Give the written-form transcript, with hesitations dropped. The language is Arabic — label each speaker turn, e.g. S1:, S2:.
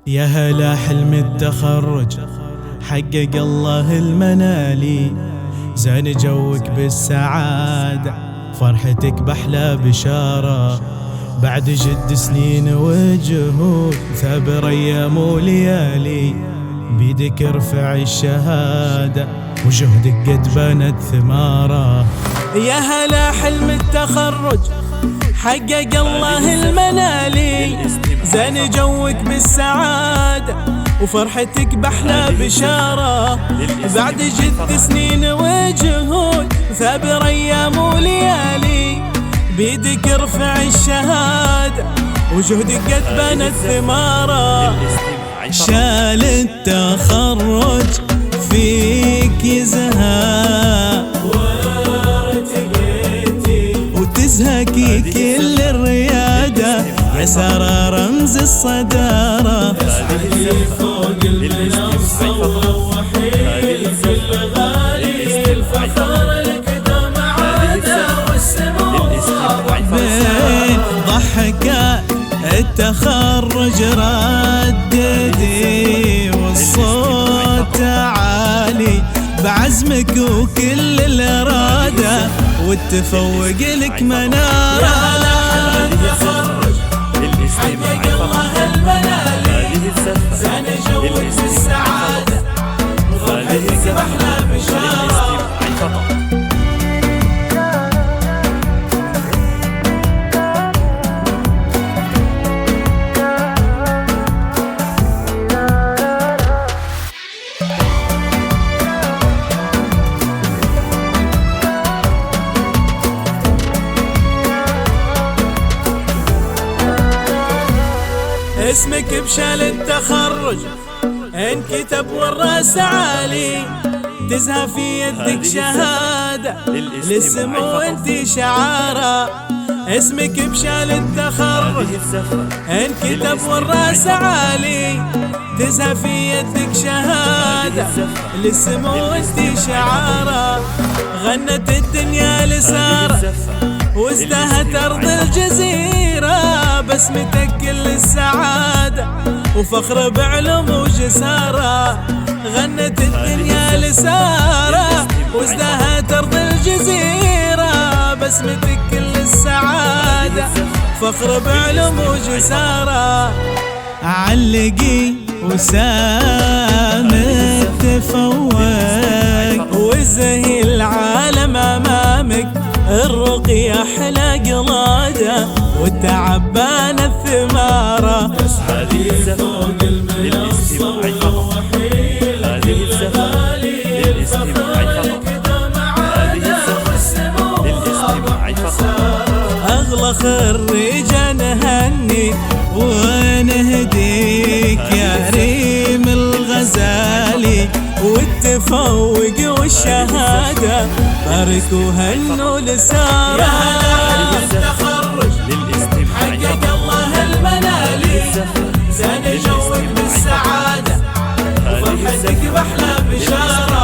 S1: يا هلا حلم التخرج حقق الله المنالي، زين جوك بالسعادة فرحتك بأحلى بشارة، بعد جد سنين وجهود ثابر أيام وليالي، بيدك ارفع الشهادة وجهدك قد بنت ثماره. يا هلا حلم التخرج حقق الله المنالي، زين جوك بالسعادة وفرحتك بأحلى بشارة، بعد جد سنين وجهود ثابر أيام وليالي، بيدك ارفع الشهادة وجهدك قد بنت ثماره. شال التخرج فيك يزهى وتزهكي كل الريادة، يا سارة رمز الصدارة. هذه فوق المنصة وروحي في الغالي، الفخر لك دوم عادة والسمو بين ضحكات التخرج رددي والصوت عالي، بعزمك وكل الإرادة والتفوق لك منارة. يا التخرج حقق الله المنالي، زين جوك بالسعادة وفرحتك بأحلى بشارة. اسمك بشال التخرج انكتب والراس عالي، تزهى في يدك شهادة للسمو وانت شعارة. اسمك بشال التخرج انكتب والراس عالي، تزهى في يدك شهادة للسمو وانت شعارة. غنت الدنيا لسارة وازدهت أرض الجزيرة، بسمتك كل السعادة وفخر بعلم وجسارة. غنت الدنيا لسارة وازدهت أرض الجزيرة، بسمتك كل السعادة فخر بعلم وجسارة. علقي وسامك تفوق وزهي العالم أمامك، الرقي أحلى قلادة والتعبان الثمارة. هذه فوق المنصة وروحي في الغالي، الفخر لك دوم عادة والسمو أغلى خريجة نهني ونهديك يا ريم الغزالي، والتفوق والشهادة بارك وهنوا لسارة. يا هلا التخرج حقق الله المنالي، زين جوك بالسعادة وفرحتك بأحلى بشارة.